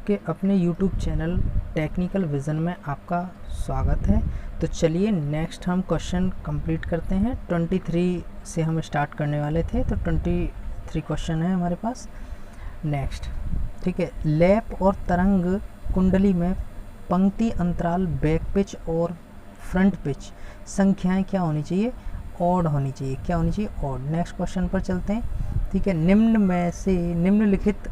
आपके अपने YouTube channel technical vision में आपका स्वागत है। तो चलिए नेक्स्ट हम क्वेश्चन कंप्लीट करते हैं। 23 से हम स्टार्ट करने वाले थे, तो 23 क्वेश्चन है हमारे पास। नेक्स्ट, ठीक है। लैप और तरंग कुंडली में पंक्ति अंतराल बैक पिच और फ्रंट पिच संख्याएं क्या होनी चाहिए? ऑड होनी चाहिए। क्या होनी चाहिए? ऑड। नेक्स्ट क्वेश्चन पर चलते हैं, ठीक है। निम्नलिखित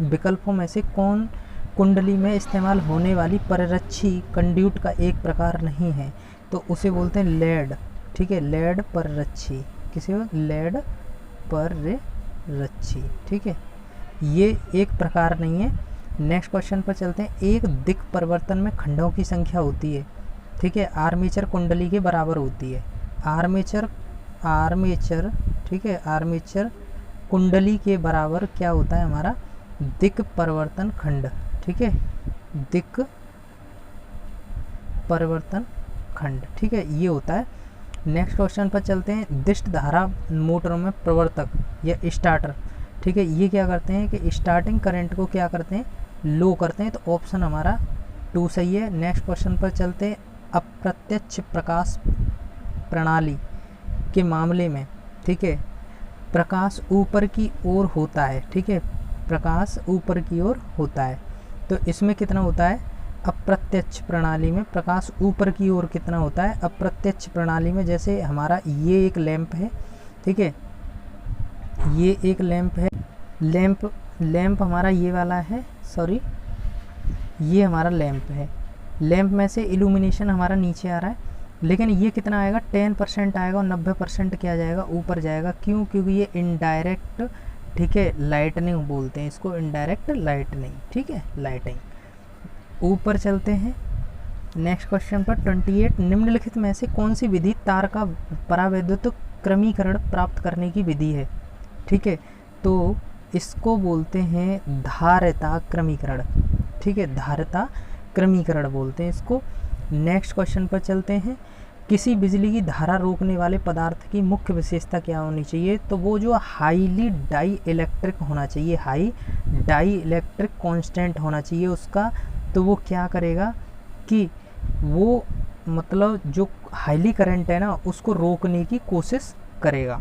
विकल्पों में से कौन कुंडली में इस्तेमाल होने वाली परिरक्षी कंड्यूट का एक प्रकार नहीं है? तो उसे बोलते हैं लेड, ठीक है। लेड परिरक्षी, किसे? लेड परिरक्षी, ठीक है। ये एक प्रकार नहीं है। नेक्स्ट क्वेश्चन पर चलते हैं। एक दिक् परिवर्तन में खंडों की संख्या होती है, ठीक है, आर्मेचर कुंडली के बराबर होती है। आर्मेचर, ठीक है, आर्मेचर कुंडली के बराबर क्या होता है हमारा? दिक् परिवर्तन खंड, ठीक है, दिक् परिवर्तन खंड, ठीक है, ये होता है। नेक्स्ट क्वेश्चन पर चलते हैं। दिष्ट धारा मोटरों में प्रवर्तक या स्टार्टर, ठीक है, ये क्या करते हैं कि स्टार्टिंग करंट को क्या करते हैं? लो करते हैं। तो ऑप्शन हमारा 2 सही है। नेक्स्ट क्वेश्चन पर चलते हैं। अप्रत्यक्ष प्रकाश प्रणाली के मामले में, ठीक है, प्रकाश ऊपर की ओर होता है, ठीक है, प्रकाश ऊपर की ओर होता है। तो इसमें कितना होता है? अप्रत्यक्ष प्रणाली में प्रकाश ऊपर की ओर कितना होता है? अप्रत्यक्ष प्रणाली में जैसे हमारा ये एक लैंप है, ठीक है, ये एक लैंप है। लैंप हमारा ये वाला है, सॉरी, ये हमारा लैंप है। लैंप में से इल्यूमिनेशन हमारा नीचे आ रहा है, लेकिन ये कितना आएगा? 10% आएगा और 90% क्या जाएगा? ऊपर जाएगा। क्यों? क्योंकि ये इनडायरेक्ट, ठीक है, लाइटनिंग बोलते हैं इसको, इनडायरेक्ट लाइटनिंग, ठीक है, लाइटिंग। ऊपर चलते हैं नेक्स्ट क्वेश्चन पर। 28, निम्नलिखित में से कौन सी विधि तार का परावैद्युत क्रमीकरण प्राप्त करने की विधि है? ठीक है, तो इसको बोलते हैं धारिता क्रमीकरण, ठीक है, धारिता क्रमीकरण बोलते हैं इसको। नेक्स्ट क्वेश्चन पर चलते हैं। किसी बिजली की धारा रोकने वाले पदार्थ की मुख्य विशेषता क्या होनी चाहिए? तो वो जो हाईली डाई इलेक्ट्रिक होना चाहिए, हाई डाई इलेक्ट्रिक कांस्टेंट होना चाहिए उसका। तो वो क्या करेगा कि वो मतलब जो हाईली करंट है ना उसको रोकने की कोशिश करेगा,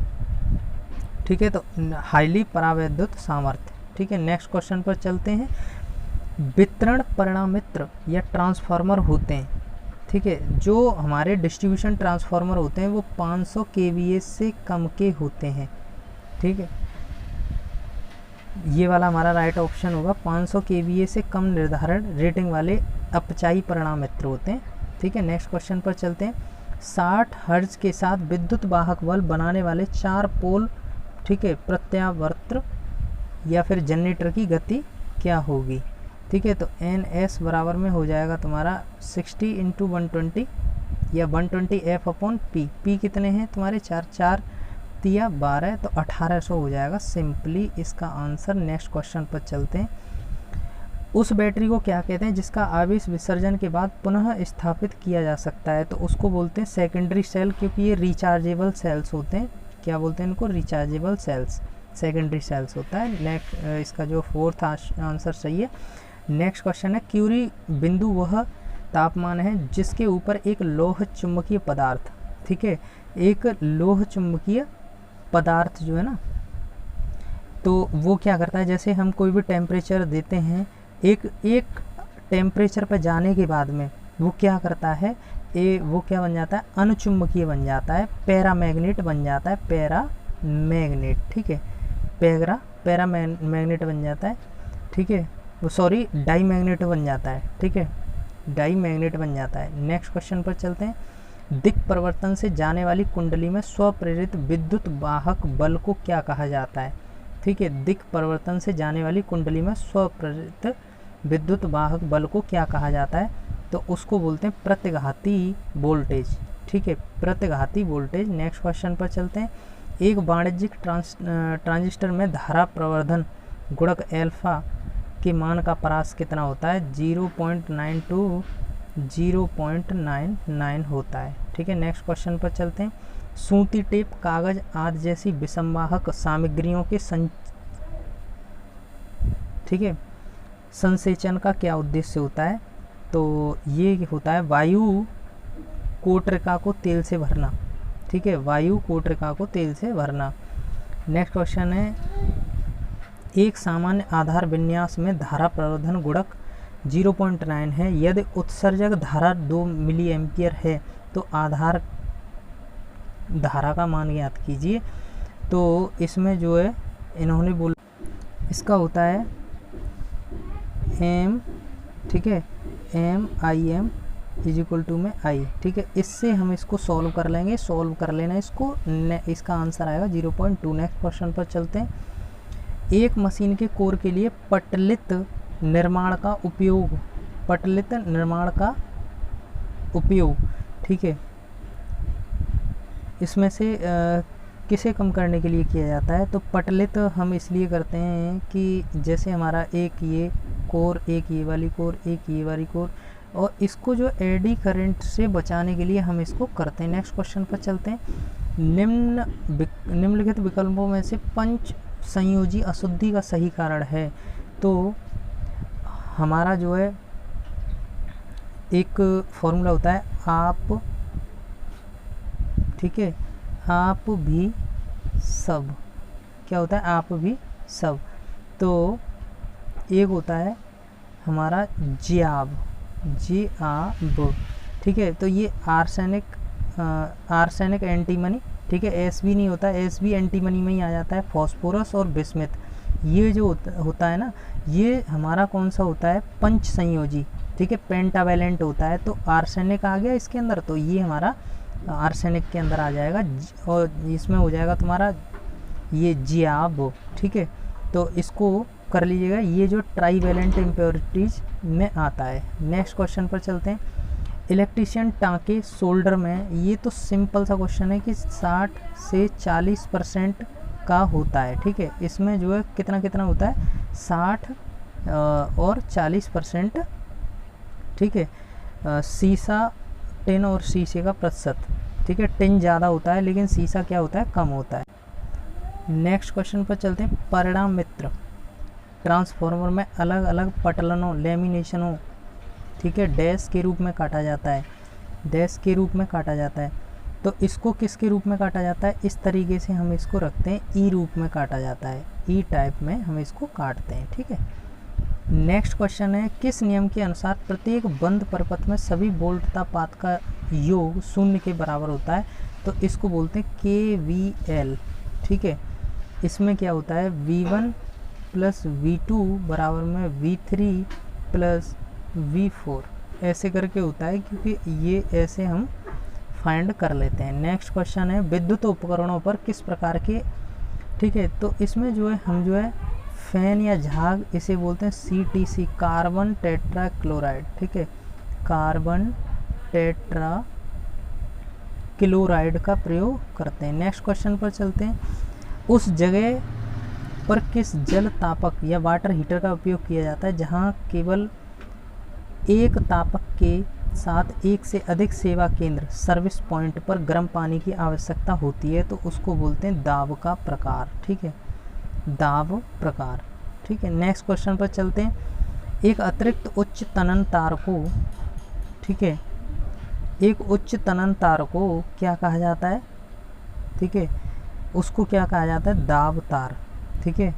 ठीक है। तो हाईली परावैद्युत सामर्थ्य, ठीक है। नेक्स्ट क्वेश्चन पर चलते हैं। वितरण परिणामित्र या ट्रांसफार्मर होते हैं, ठीक है, जो हमारे डिस्ट्रीब्यूशन ट्रांसफार्मर होते हैं वो 500 kVA से कम के होते हैं, ठीक है। ये वाला हमारा राइट ऑप्शन होगा। 500 kVA से कम निर्धारण रेटिंग वाले अपचायी परिणामित्र होते हैं, ठीक है। नेक्स्ट क्वेश्चन पर चलते हैं। 60 हर्ट्ज के साथ विद्युत वाहक बल्ब बनाने वाले 4 पोल, ठीक है, प्रत्यावर्त या फिर जनरेटर की गति क्या होगी? ठीक है, तो NS बराबर में हो जाएगा तुम्हारा 60 × 120 या 120 F/P। P कितने हैं तुम्हारे? 4 तिया 12, तो 1800 हो जाएगा सिंपली इसका आंसर। नेक्स्ट क्वेश्चन पर चलते हैं। उस बैटरी को क्या कहते हैं जिसका आवेश विसर्जन के बाद पुनः स्थापित किया जा सकता है? तो उसको बोलते हैं सेकेंडरी सेल, क्योंकि ये रिचार्जेबल सेल्स होते हैं। क्या बोलते हैं इनको? रिचार्जेबल सेल्स, सेकेंडरी सेल्स होता है। नेक्स्ट इसका जो 4th आंसर सही है। नेक्स्ट क्वेश्चन है। क्यूरी बिंदु वह तापमान है जिसके ऊपर एक लोह चुंबकीय पदार्थ, ठीक है, एक लोह चुंबकीय पदार्थ जो है ना, तो वो क्या करता है? जैसे हम कोई भी टेम्परेचर देते हैं, एक टेम्परेचर पर जाने के बाद में वो क्या करता है? वो क्या बन जाता है? अनुचुंबकीय बन जाता है, पैरामैग्नेट बन जाता है, पैरामैग्नेट, ठीक है, पैरामैग्नेट बन जाता है, ठीक है, वो सॉरी डाई मैग्नेट बन जाता है, ठीक है, डाई मैग्नेट बन जाता है। नेक्स्ट क्वेश्चन पर चलते हैं। दिक् परिवर्तन से जाने वाली कुंडली में स्वप्रेरित विद्युत वाहक बल को क्या कहा जाता है? ठीक है, दिक् परिवर्तन से जाने वाली कुंडली में स्वप्रेरित विद्युत वाहक बल को क्या कहा जाता है? तो उसको बोलते हैं प्रतिघाती वोल्टेज, ठीक है, प्रतिघाती वोल्टेज। नेक्स्ट क्वेश्चन पर चलते हैं। एक वाणिज्यिक ट्रांजिस्टर में धारा प्रवर्धन गुणक एल्फा के मान का परास कितना होता है? 0.9 to 0.99 होता है, ठीक है। नेक्स्ट क्वेश्चन पर चलते हैं। सूती, टेप, कागज आदि जैसी विसंवाहक सामग्रियों के ठीक है, संसेचन का क्या उद्देश्य होता है? तो ये होता है वायु कोटरिका को तेल से भरना, ठीक है, वायु कोटरिका को तेल से भरना। नेक्स्ट क्वेश्चन है, एक सामान्य आधार विन्यास में धारा प्रवर्धन गुणक 0.9 है। यदि उत्सर्जक धारा 2 मिली एम्पियर है तो आधार धारा का मान ज्ञात कीजिए। तो इसमें जो है इन्होंने बोला, इसका होता है एम, ठीक है, M I M is equal to में आई, ठीक है। इससे हम इसको सॉल्व कर लेंगे, सॉल्व कर लेना इसको, इसका आंसर आएगा 0.2। नेक्स्ट क्वेश्चन पर चलते हैं। एक मशीन के कोर के लिए पटलित निर्माण का उपयोग, पटलित निर्माण का उपयोग, ठीक है, इसमें से किसे कम करने के लिए किया जाता है? तो पटलित हम इसलिए करते हैं कि जैसे हमारा एक ये कोर, एक ये वाली कोर, एक ये वाली कोर, और इसको जो एडी करंट से बचाने के लिए हम इसको करते हैं। नेक्स्ट क्वेश्चन पर चलते हैं। निम्नलिखित विकल्पों में से पंच संयोजी अशुद्धि का सही कारण है। तो हमारा जो है एक फॉर्मूला होता है आप, ठीक है, आप भी सब, क्या होता है? आप भी सब। तो एक होता है हमारा जियाब, जियाब, ठीक है। तो ये आर्सेनिक, आर्सेनिक एंटीमनी, ठीक है, एस भी नहीं होता, एस भी एंटीमनी में ही आ जाता है। फॉस्फोरस और बिस्मिथ, ये जो होता है ना, ये हमारा कौन सा होता है? पंच संयोजी, ठीक है, पेंटावेलेंट होता है। तो आर्सेनिक आ गया इसके अंदर, तो ये हमारा आर्सेनिक के अंदर आ जाएगा, और इसमें हो जाएगा तुम्हारा ये जियाब, ठीक है। तो इसको कर लीजिएगा, ये जो ट्राईवेलेंट इम्प्योरिटीज में आता है। नेक्स्ट क्वेश्चन पर चलते हैं। इलेक्ट्रीशियन टाँके सोल्डर में, ये तो सिंपल सा क्वेश्चन है कि 60 से 40% का होता है, ठीक है। इसमें जो है कितना कितना होता है? 60 और 40%, ठीक है। शीशा, टिन और शीशे का प्रतिशत, ठीक है, टिन ज़्यादा होता है लेकिन शीशा क्या होता है? कम होता है। नेक्स्ट क्वेश्चन पर चलते हैं। परिणाम मित्र ट्रांसफार्मर में अलग अलग पटलनों, लेमिनेशनों, ठीक है, डैश के रूप में काटा जाता है, डैश के रूप में काटा जाता है। तो इसको किसके रूप में काटा जाता है? इस तरीके से हम इसको रखते हैं, ई रूप में काटा जाता है, ई टाइप में हम इसको काटते हैं, ठीक है। नेक्स्ट क्वेश्चन है, किस नियम के अनुसार प्रत्येक बंद परपथ में सभी वोल्टता पात का योग 0 के बराबर होता है? तो इसको बोलते हैं KVL, ठीक है। इसमें क्या होता है? V1 प्लस V2 बराबर में V3 प्लस V4, ऐसे करके होता है, क्योंकि ये ऐसे हम फाइंड कर लेते हैं। नेक्स्ट क्वेश्चन है, विद्युत उपकरणों पर किस प्रकार के, ठीक है, तो इसमें जो है हम जो है फैन या झाग, इसे बोलते हैं CTC, कार्बन टेट्रा क्लोराइड, ठीक है, कार्बन टेट्रा क्लोराइड का प्रयोग करते हैं। नेक्स्ट क्वेश्चन पर चलते हैं। उस जगह पर किस जल तापक या वाटर हीटर का उपयोग किया जाता है जहां केवल एक तापक के साथ एक से अधिक सेवा केंद्र, सर्विस पॉइंट पर गर्म पानी की आवश्यकता होती है? तो उसको बोलते हैं दाब का प्रकार, ठीक है, दाब प्रकार, ठीक है। नेक्स्ट क्वेश्चन पर चलते हैं। एक अतिरिक्त उच्च तनन तार को, ठीक है, एक उच्च तनन तार को क्या कहा जाता है? ठीक है, उसको क्या कहा जाता है? दाब तार, ठीक है,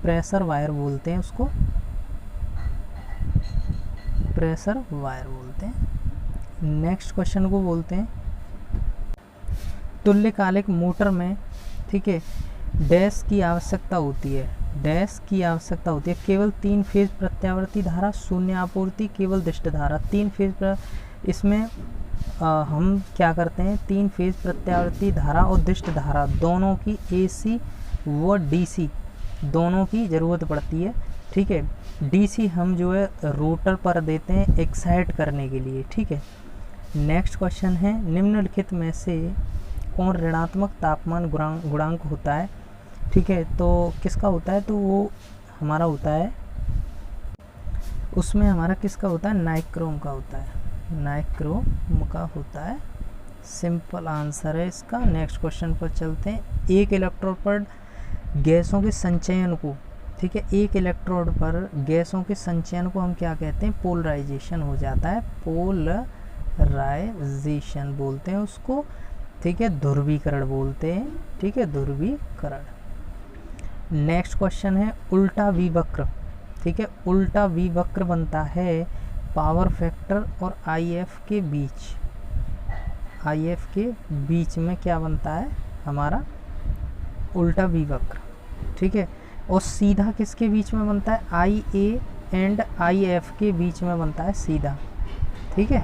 प्रेशर वायर बोलते हैं उसको, प्रेशर वायर बोलते हैं। नेक्स्ट क्वेश्चन को बोलते हैं तुल्यकालिक मोटर में, ठीक है, डैश की आवश्यकता होती है, डैश की आवश्यकता होती है। केवल 3 फेज प्रत्यावर्ती धारा, शून्य आपूर्ति, केवल दिष्ट धारा। 3 फेज इसमें हम क्या करते हैं? 3 फेज प्रत्यावर्ती धारा और दिष्ट धारा दोनों की AC व DC दोनों की ज़रूरत पड़ती है, ठीक है। DC हम जो है रोटर पर देते हैं एक्साइट करने के लिए, ठीक है। नेक्स्ट क्वेश्चन है, निम्नलिखित में से कौन ऋणात्मक तापमान गुणांक होता है? ठीक है, तो किसका होता है? तो वो हमारा होता है, उसमें हमारा किसका होता है? नाइक्रोम का होता है, नाइक्रोम का होता है। सिंपल आंसर है इसका। नेक्स्ट क्वेश्चन पर चलते हैं। एक इलेक्ट्रोड पर गैसों के संचयन को, ठीक ठीक है, एक इलेक्ट्रोड पर गैसों के संचयन को हम क्या कहते हैं, पोलराइजेशन हो जाता है, पोलराइजेशन बोलते हैं उसको, ठीक है, ध्रुवीकरण बोलते हैं, ठीक है, ध्रुवीकरण। नेक्स्ट क्वेश्चन है उल्टा विवक्र, ठीक है, उल्टा विवक्र बनता है पावर फैक्टर और आईएफ के बीच, आईएफ के बीच में क्या बनता है हमारा उल्टा विवक्र, ठीक है, और सीधा किसके बीच में बनता है, आई ए एंड आई एफ के बीच में बनता है सीधा, ठीक है।